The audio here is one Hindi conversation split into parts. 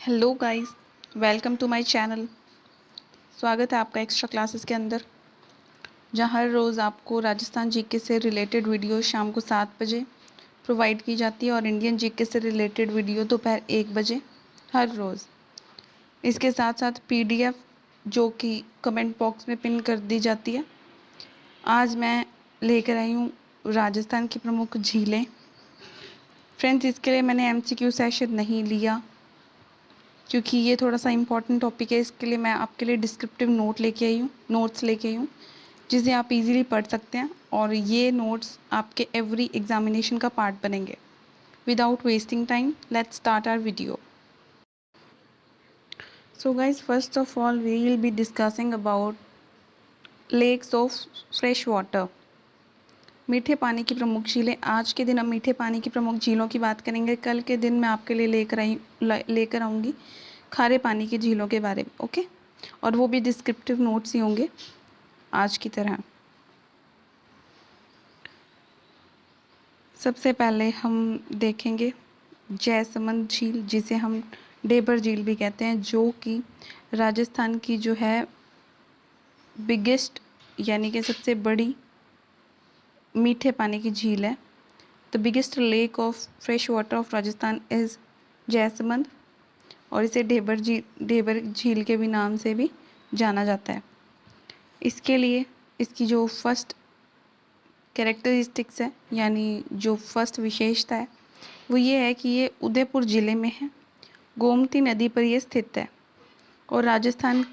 Hello guys, welcome to my channel. स्वागत है आपका एक्स्ट्रा क्लासेस के अंदर, जहां हर रोज़ आपको राजस्थान जीके से रिलेटेड वीडियो शाम को 7 बजे प्रोवाइड की जाती है और इंडियन जीके से रिलेटेड वीडियो दोपहर 1 बजे हर रोज़। इसके साथ साथ पीडीएफ जो कि कमेंट बॉक्स में पिन कर दी जाती है। आज मैं लेकर आई हूँ राजस्थान की प्रमुख झीलें। फ्रेंड्स, इसके लिए मैंने एमसीक्यू सेशन नहीं लिया क्योंकि ये थोड़ा सा इम्पॉर्टेंट टॉपिक है। इसके लिए मैं आपके लिए डिस्क्रिप्टिव नोट्स लेके आई हूँ जिसे आप इजीली पढ़ सकते हैं और ये नोट्स आपके एवरी एग्जामिनेशन का पार्ट बनेंगे। Without wasting time, let's start our video. So guys, first of all we will be discussing about lakes of fresh water. मीठे पानी की प्रमुख झीलें। आज के दिन हम मीठे पानी की प्रमुख झीलों की बात करेंगे। कल के दिन मैं आपके लिए लेकर आऊँगी खारे पानी की झीलों के बारे में। ओके, और वो भी डिस्क्रिप्टिव नोट्स ही होंगे आज की तरह। सबसे पहले हम देखेंगे जयसमंद झील, जिसे हम डेबर झील भी कहते हैं, जो कि राजस्थान की जो है बिगेस्ट यानी कि सबसे बड़ी मीठे पानी की झील है। The biggest lake of fresh water of Rajasthan is Jaisamand, और इसे ढेबर झील के भी नाम से भी जाना जाता है। इसके लिए इसकी जो फर्स्ट कैरेक्टरिस्टिक्स है, यानी जो फर्स्ट विशेषता है, वो ये है कि ये उदयपुर ज़िले में है। गोमती नदी पर ये स्थित है और राजस्थान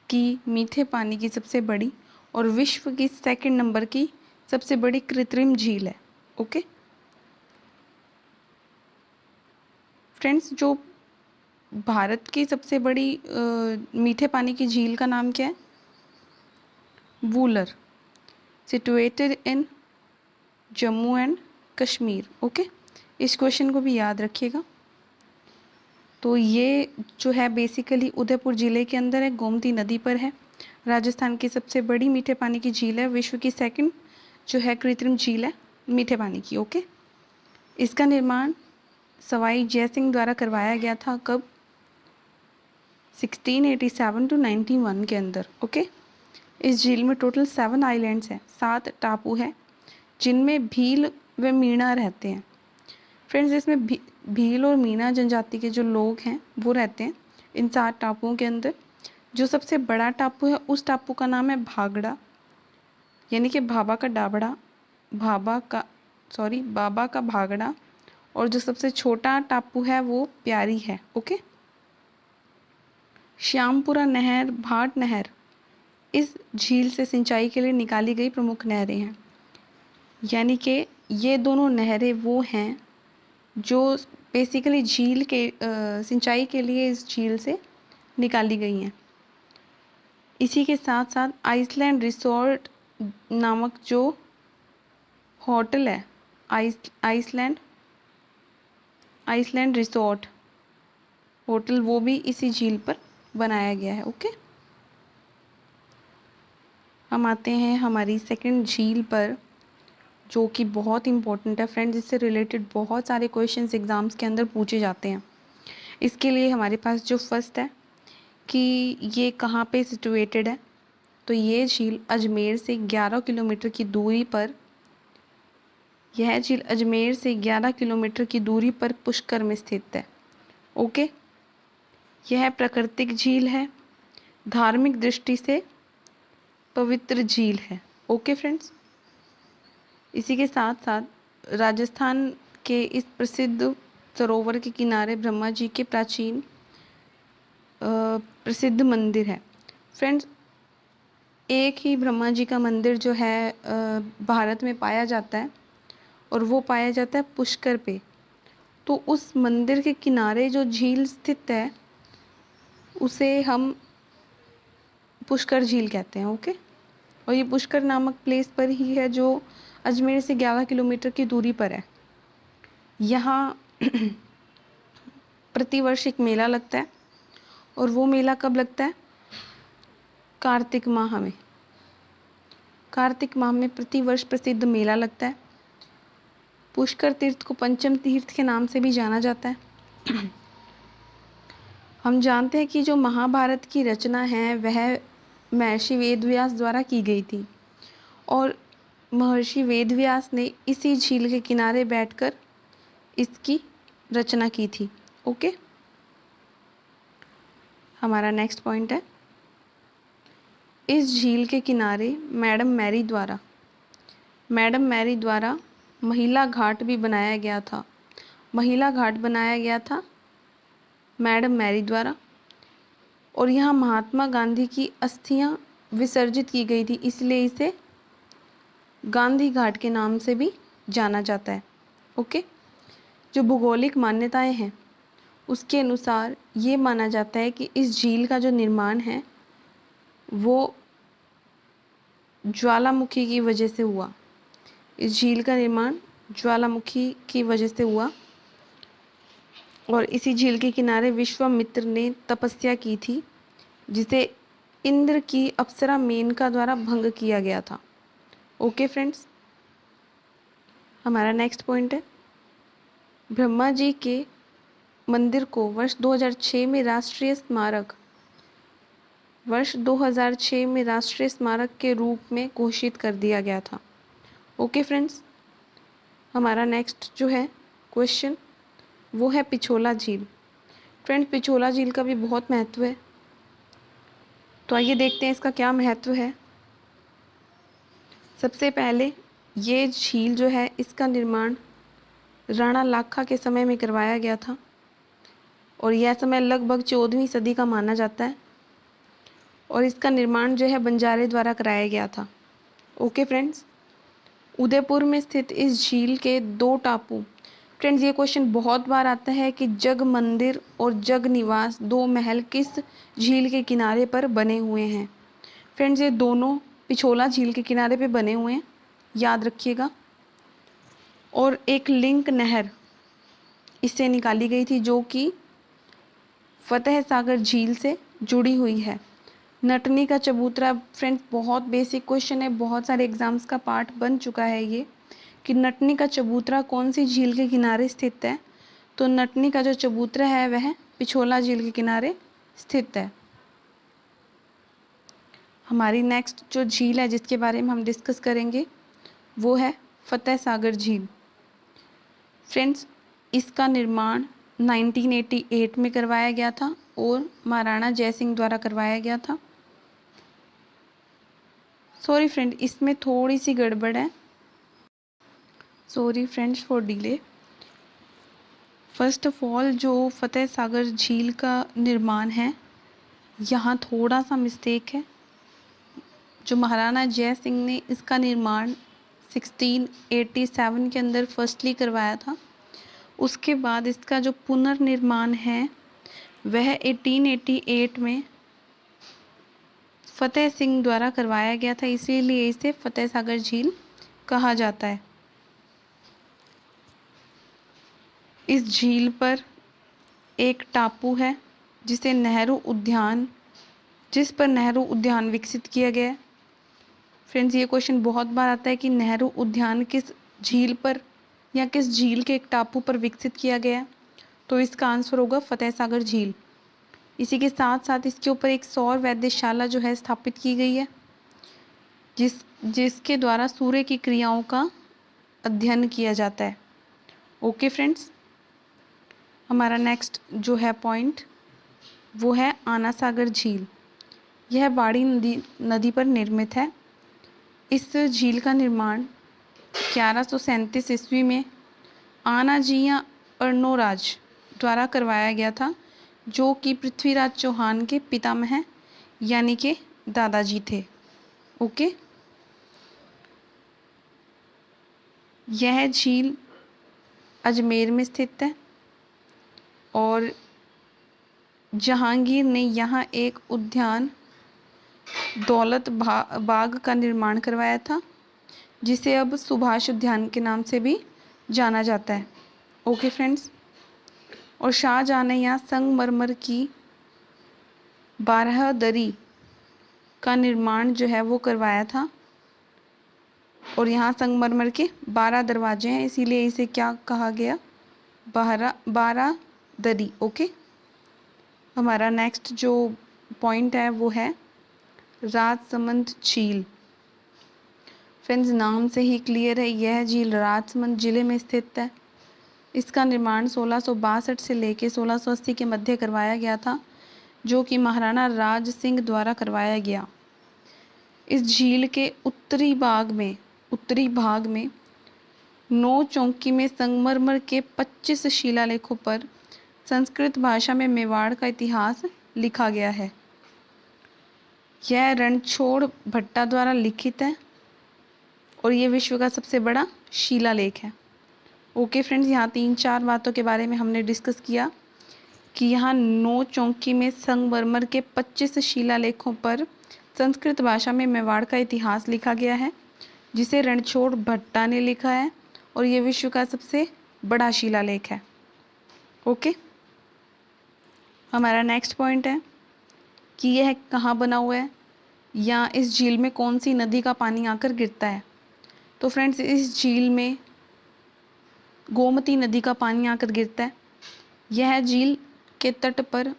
की मीठे पानी की सबसे बड़ी और विश्व की सेकंड नंबर की सबसे बड़ी कृत्रिम झील है। ओके फ्रेंड्स, जो भारत की सबसे बड़ी मीठे पानी की झील का नाम क्या है? Wular, situated in Jammu and Kashmir. Okay, इस क्वेश्चन को भी याद रखिएगा। तो ये जो है बेसिकली उदयपुर ज़िले के अंदर है, गोमती नदी पर है। राजस्थान की सबसे बड़ी मीठे पानी की झील है, विश्व की सेकंड जो है कृत्रिम झील है मीठे पानी की। ओके, इसका निर्माण सवाई जयसिंह द्वारा करवाया गया था। कब? 1687 टू 91 के अंदर। ओके, इस झील में टोटल 7 आइलैंड्स हैं, 7 टापू हैं, जिनमें भील व मीणा रहते हैं। फ्रेंड्स, इसमें भील और मीणा जनजाति के जो लोग हैं वो रहते हैं इन 7 टापुओं के अंदर। जो सबसे बड़ा टापू है उस टापू का नाम है भागड़ा, यानी कि बाबा का भागड़ा। और जो सबसे छोटा टापू है वो प्यारी है। ओके, श्यामपुरा नहर, भाट नहर इस झील से सिंचाई के लिए निकाली गई प्रमुख नहरें हैं। यानी कि ये दोनों नहरें वो हैं जो बेसिकली झील के सिंचाई के लिए इस झील से निकाली गई हैं। इसी के साथ साथ आइसलैंड रिसोर्ट नामक जो होटल है, आइसलैंड रिसोर्ट होटल, वो भी इसी झील पर बनाया गया है। ओके, हम आते हैं हमारी सेकंड झील पर, जो कि बहुत इम्पोर्टेंट है फ्रेंड्स। इससे रिलेटेड बहुत सारे क्वेश्चंस एग्जाम्स के अंदर पूछे जाते हैं। इसके लिए हमारे पास जो फर्स्ट है कि ये कहाँ पे सिचुएटेड है, तो ये झील अजमेर से 11 किलोमीटर की दूरी पर, यह झील अजमेर से 11 किलोमीटर की दूरी पर पुष्कर में स्थित है। ओके, यह प्राकृतिक झील है, धार्मिक दृष्टि से पवित्र झील है। ओके फ्रेंड्स, इसी के साथ साथ राजस्थान के इस प्रसिद्ध सरोवर के किनारे ब्रह्मा जी के प्राचीन प्रसिद्ध मंदिर है। फ्रेंड्स, एक ही ब्रह्मा जी का मंदिर जो है भारत में पाया जाता है, और वो पाया जाता है पुष्कर पे। तो उस मंदिर के किनारे जो झील स्थित है उसे हम पुष्कर झील कहते हैं। ओके, और ये पुष्कर नामक प्लेस पर ही है जो अजमेर से 11 किलोमीटर की दूरी पर है। यहाँ प्रतिवर्ष एक मेला लगता है, और वो मेला कब लगता है? कार्तिक माह में। कार्तिक माह में प्रतिवर्ष प्रसिद्ध मेला लगता है। पुष्कर तीर्थ को पंचम तीर्थ के नाम से भी जाना जाता है। हम जानते हैं कि जो महाभारत की रचना है वह महर्षि वेदव्यास द्वारा की गई थी और महर्षि वेदव्यास ने इसी झील के किनारे बैठकर इसकी रचना की थी। ओके, हमारा नेक्स्ट पॉइंट है, इस झील के किनारे मैडम मैरी द्वारा महिला घाट भी बनाया गया था। महिला घाट बनाया गया था मैडम मैरी द्वारा, और यहाँ महात्मा गांधी की अस्थियाँ विसर्जित की गई थी, इसलिए इसे गांधी घाट के नाम से भी जाना जाता है। ओके, जो भूगोलिक मान्यताएं हैं उसके अनुसार ये माना जाता है कि इस झील का जो निर्माण है वो ज्वालामुखी की वजह से हुआ। इस झील का निर्माण ज्वालामुखी की वजह से हुआ और इसी झील के किनारे विश्वामित्र ने तपस्या की थी, जिसे इंद्र की अप्सरा मेनका द्वारा भंग किया गया था। ओके फ्रेंड्स, हमारा नेक्स्ट पॉइंट है, ब्रह्मा जी के मंदिर को वर्ष 2006 में राष्ट्रीय स्मारक के रूप में घोषित कर दिया गया था। ओके फ्रेंड्स, हमारा नेक्स्ट जो है क्वेश्चन वो है पिछोला झील। फ्रेंड्स, पिछोला झील का भी बहुत महत्व है, तो आइए देखते हैं इसका क्या महत्व है। सबसे पहले ये झील जो है इसका निर्माण राणा लाखा के समय में करवाया गया था और यह समय लगभग 14वीं सदी का माना जाता है और इसका निर्माण जो है बंजारे द्वारा कराया गया था। ओके फ्रेंड्स, उदयपुर में स्थित इस झील के 2 टापू, फ्रेंड्स ये क्वेश्चन बहुत बार आता है कि जग मंदिर और जग निवास 2 महल किस झील के किनारे पर बने हुए हैं। फ्रेंड्स ये दोनों पिछोला झील के किनारे पे बने हुए हैं, याद रखिएगा। और एक लिंक नहर इससे निकाली गई थी जो कि फतेह सागर झील से जुड़ी हुई है। नटनी का चबूतरा, फ्रेंड्स बहुत बेसिक क्वेश्चन है, बहुत सारे एग्जाम्स का पार्ट बन चुका है ये, कि नटनी का चबूतरा कौन सी झील के किनारे स्थित है। तो नटनी का जो चबूतरा है वह पिछोला झील के किनारे स्थित है। हमारी नेक्स्ट जो झील है जिसके बारे में हम डिस्कस करेंगे वो है फतेह सागर झील। फ्रेंड्स इसका निर्माण 1988 में करवाया गया था और महाराणा जयसिंह द्वारा करवाया गया था। सॉरी फ्रेंड, इसमें थोड़ी सी गड़बड़ है, sorry friends for delay. First of all जो फतेह सागर झील का निर्माण है यहाँ थोड़ा सा मिस्टेक है। जो महाराणा जय सिंह ने इसका निर्माण 1687 के अंदर फर्स्टली करवाया था, उसके बाद इसका जो पुनर्निर्माण है वह 1888 में फतेह सिंह द्वारा करवाया गया था, इसीलिए इसे फतेह सागर झील कहा जाता है। इस झील पर एक टापू है जिस पर नेहरू उद्यान विकसित किया गया है। फ्रेंड्स ये क्वेश्चन बहुत बार आता है कि नेहरू उद्यान किस झील पर या किस झील के एक टापू पर विकसित किया गया है, तो इसका आंसर होगा फतेह सागर झील। इसी के साथ साथ इसके ऊपर एक सौर वैद्यशाला जो है स्थापित की गई है जिसके द्वारा सूर्य की क्रियाओं का अध्ययन किया जाता है। ओके फ्रेंड्स, हमारा नेक्स्ट जो है पॉइंट वो है आना सागर झील। यह बाड़ी नदी पर निर्मित है। इस झील का निर्माण 1137 ईस्वी में आनाजिया अर्नोराज द्वारा करवाया गया था, जो कि पृथ्वीराज चौहान के पितामह यानी कि दादाजी थे। ओके, यह झील अजमेर में स्थित है और जहांगीर ने यहाँ एक उद्यान दौलत बाग का निर्माण करवाया था, जिसे अब सुभाष उद्यान के नाम से भी जाना जाता है। ओके फ्रेंड्स, और शाहजहां ने यहाँ संगमरमर की 12 दरी का निर्माण जो है वो करवाया था और यहाँ संगमरमर के 12 दरवाजे हैं, इसीलिए इसे क्या कहा गया, 12 दरी। ओके, हमारा नेक्स्ट जो पॉइंट है वो है राजसमंद झील। फ्रेंड्स, नाम से ही क्लियर है, यह झील राजसमंद जिले में स्थित है। इसका निर्माण 1662 से लेकर 1680 के मध्य करवाया गया था, जो कि महाराणा राज सिंह द्वारा करवाया गया। इस झील के उत्तरी भाग में 9 चौकी में संगमरमर के 25 शिलालेखों पर संस्कृत भाषा में मेवाड़ का इतिहास लिखा गया है। यह रणछोड़ भट्टा द्वारा लिखित है और ये विश्व का सबसे बड़ा शिलालेख है। ओके फ्रेंड्स, यहाँ 3-4 बातों के बारे में हमने डिस्कस किया कि यहाँ 9 चौकी में संगमरमर के 25 शिलालेखों पर संस्कृत भाषा में मेवाड़ का इतिहास लिखा गया है, जिसे रणछोड़ भट्टा ने लिखा है और ये विश्व का सबसे बड़ा शिलालेख है। ओके, हमारा नेक्स्ट पॉइंट है कि यह कहाँ बना हुआ है या इस झील में कौन सी नदी का पानी आकर गिरता है। तो फ्रेंड्स, इस झील में गोमती नदी का पानी आकर गिरता है। यह झील के तट पर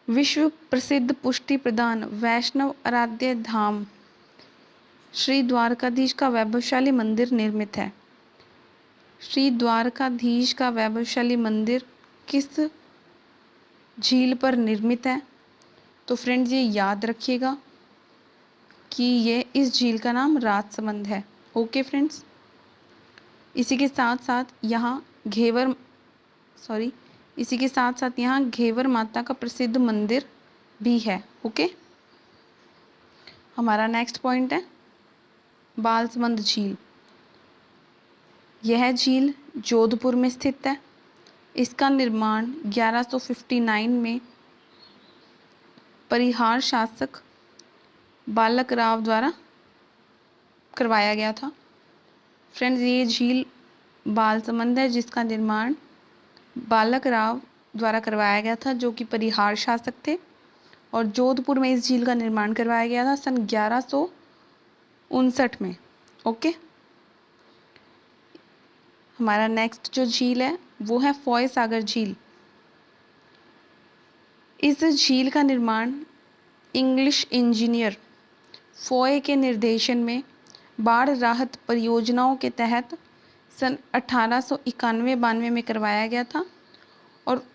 विश्व प्रसिद्ध पुष्टि प्रदान वैष्णव आराध्य धाम श्री द्वारकाधीश का वैभवशाली मंदिर निर्मित है। श्री द्वारकाधीश का वैभवशाली मंदिर किस झील पर निर्मित है? तो फ्रेंड्स, ये याद रखिएगा कि ये इस झील का नाम राजसमंद है। ओके फ्रेंड्स, इसी के साथ साथ यहाँ घेवर माता का प्रसिद्ध मंदिर भी है। ओके, हमारा नेक्स्ट पॉइंट है बालसमंद झील। यह झील जोधपुर में स्थित है। इसका निर्माण 1159 में परिहार शासक बालक राव द्वारा करवाया गया था। फ्रेंड्स, ये झील बालसमंद है जिसका निर्माण बालक राव द्वारा करवाया गया था, जो कि परिहार शासक थे, और जोधपुर में इस झील का निर्माण करवाया गया था सन 1159 में। ओके, हमारा नेक्स्ट जो झील है वो है फॉय सागर झील। इस झील का निर्माण इंग्लिश इंजीनियर फॉय के निर्देशन में बाढ़ राहत परियोजनाओं के तहत सन 1891-92 में करवाया गया था, और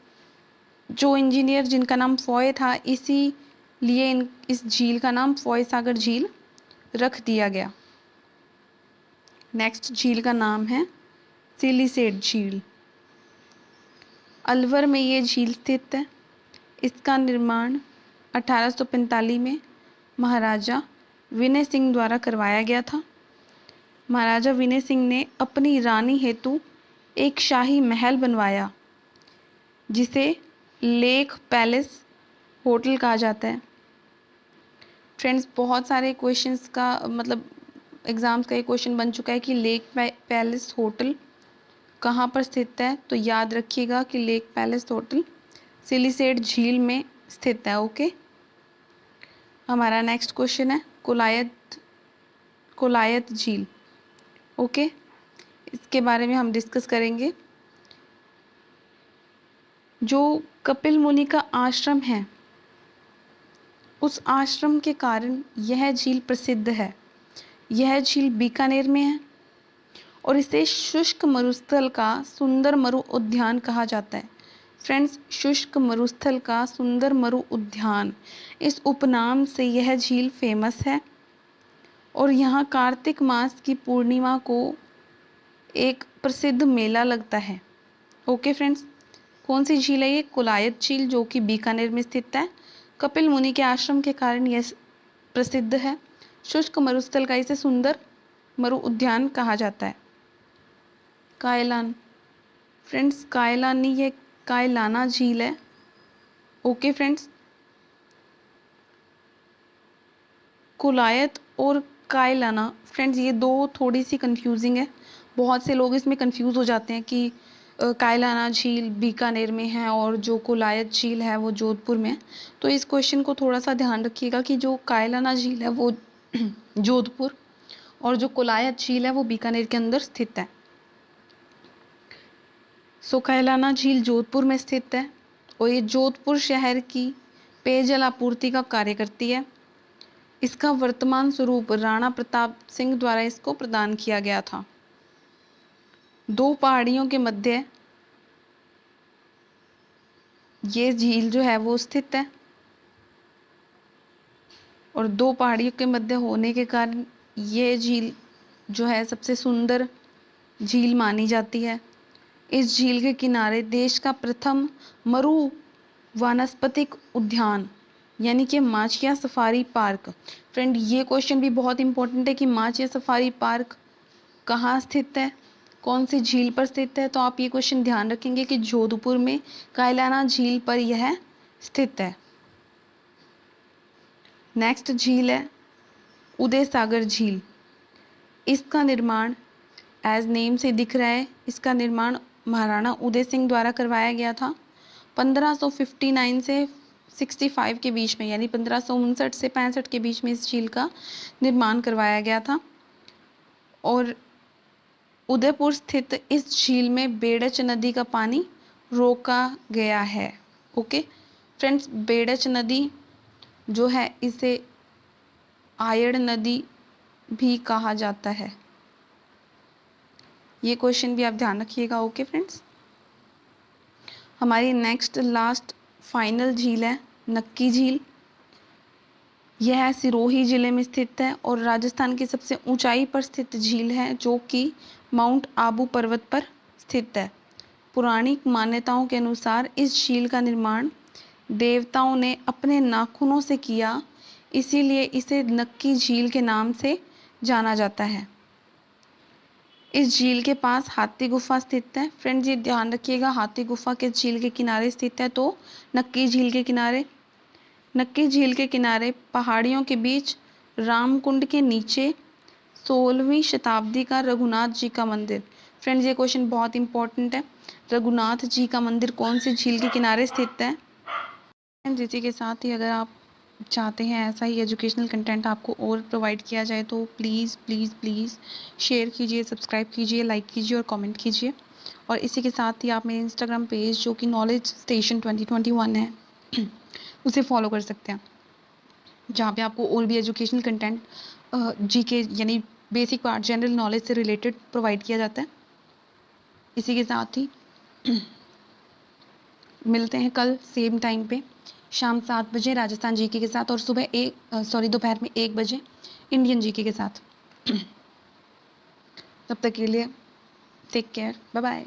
जो इंजीनियर जिनका नाम फॉय था, इसीलिए इस झील का नाम फॉय सागर झील रख दिया गया। नेक्स्ट झील का नाम है सिलिसेट झील। अलवर में ये झील स्थित है। इसका निर्माण 1845 में महाराजा विनय सिंह द्वारा करवाया गया था। महाराजा विनय सिंह ने अपनी रानी हेतु एक शाही महल बनवाया, जिसे लेक पैलेस होटल कहा जाता है। फ्रेंड्स, बहुत सारे क्वेश्चंस का एग्ज़ाम्स का ये क्वेश्चन बन चुका है कि लेक पैलेस होटल कहाँ पर स्थित है। तो याद रखिएगा कि लेक पैलेस होटल सिलिसेट झील में स्थित है। ओके, हमारा नेक्स्ट क्वेश्चन है कोलायत झील। ओके, इसके बारे में हम डिस्कस करेंगे। जो कपिल मुनि का आश्रम है, उस आश्रम के कारण यह झील प्रसिद्ध है। यह झील बीकानेर में है और इसे शुष्क मरुस्थल का सुंदर मरु उद्यान कहा जाता है। फ्रेंड्स, शुष्क मरुस्थल का सुंदर मरु उद्यान, इस उपनाम से यह झील फेमस है, और यहाँ कार्तिक मास की पूर्णिमा को एक प्रसिद्ध मेला लगता है। ओके फ्रेंड्स, कौन सी झील है ये? कोलायत झील, जो कि बीकानेर में स्थित है। कपिल मुनि के आश्रम के कारण यह प्रसिद्ध है। शुष्क मरुस्थल का इसे सुंदर मरु उद्यान कहा जाता है। कायलान, फ्रेंड्स, कायलान नहीं, ये कायलाना झील है। ओके फ्रेंड्स, कोलायत और कायलाना, फ्रेंड्स, ये दो थोड़ी सी कंफ्यूजिंग है। बहुत से लोग इसमें कंफ्यूज हो जाते हैं कि कायलाना झील बीकानेर में है और जो कोलायत झील है वो जोधपुर में है। तो इस क्वेश्चन को थोड़ा सा ध्यान रखिएगा कि जो कायलाना झील है वो जोधपुर और जो कोलायत झील है वो बीकानेर के अंदर स्थित है। सो कायलाना झील जोधपुर में स्थित है और ये जोधपुर शहर की पेयजल आपूर्ति का कार्य करती है। इसका वर्तमान स्वरूप राणा प्रताप सिंह द्वारा इसको प्रदान किया गया था। दो पहाड़ियों के मध्य ये झील जो है वो स्थित है और दो पहाड़ियों के मध्य होने के कारण ये झील जो है सबसे सुंदर झील मानी जाती है। इस झील के किनारे देश का प्रथम मरु वानस्पतिक उद्यान यानी कि माचिया सफारी पार्क। फ्रेंड, ये क्वेश्चन भी बहुत इंपॉर्टेंट है कि माचिया सफारी पार्क कहाँ स्थित है, कौन सी झील पर स्थित है। तो आप ये क्वेश्चन ध्यान रखेंगे कि जोधपुर में कायलाना झील पर यह स्थित है। नेक्स्ट झील है उदय सागर झील। इसका निर्माण एज नेम से दिख रहा है, इसका निर्माण महाराणा उदय सिंह द्वारा करवाया गया था 1559 से 65 के बीच में, यानी 1559 से 65 के बीच में इस झील का निर्माण करवाया गया था। और उदयपुर स्थित इस झील में बेड़च नदी का पानी रोका गया है। ओके फ्रेंड्स, बेड़च नदी जो है इसे आयड़ नदी भी कहा जाता है। ये क्वेश्चन भी आप ध्यान रखिएगा। ओके फ्रेंड्स, हमारी नेक्स्ट लास्ट फाइनल झील है नक्की झील। यह सिरोही जिले में स्थित है और राजस्थान की सबसे ऊंचाई पर स्थित झील है जो कि माउंट आबू पर्वत पर स्थित है। पौराणिक मान्यताओं के अनुसार इस झील का निर्माण देवताओं ने अपने नाखूनों से किया, इसीलिए इसे नक्की झील के नाम से जाना जाता है। इस झील के पास हाथी गुफा स्थित है। फ्रेंड्स, ये ध्यान रखिएगा, हाथी गुफा किस झील के किनारे स्थित है, तो नक्की झील के किनारे। नक्की झील के किनारे पहाड़ियों के बीच रामकुंड के नीचे 16वीं शताब्दी का रघुनाथ जी का मंदिर। फ्रेंड्स, ये क्वेश्चन बहुत इंपॉर्टेंट है। रघुनाथ जी का मंदिर कौन सी झील के किनारे स्थित है? इसी के साथ ही अगर आप चाहते हैं ऐसा ही एजुकेशनल कंटेंट आपको और प्रोवाइड किया जाए तो प्लीज़ प्लीज़ प्लीज़ शेयर कीजिए, सब्सक्राइब कीजिए, लाइक कीजिए और कमेंट कीजिए। और इसी के साथ ही आप मेरे इंस्टाग्राम पेज जो कि नॉलेज स्टेशन 2021 है उसे फॉलो कर सकते हैं, जहाँ पे आपको और भी एजुकेशनल कंटेंट जीके यानी बेसिक पार्ट जनरल नॉलेज से रिलेटेड प्रोवाइड किया जाता है। इसी के साथ ही मिलते हैं कल सेम टाइम पे शाम 7 बजे राजस्थान जीके के साथ और दोपहर में 1 बजे इंडियन जीके के साथ। तब तक के लिए टेक केयर, बाय बाय।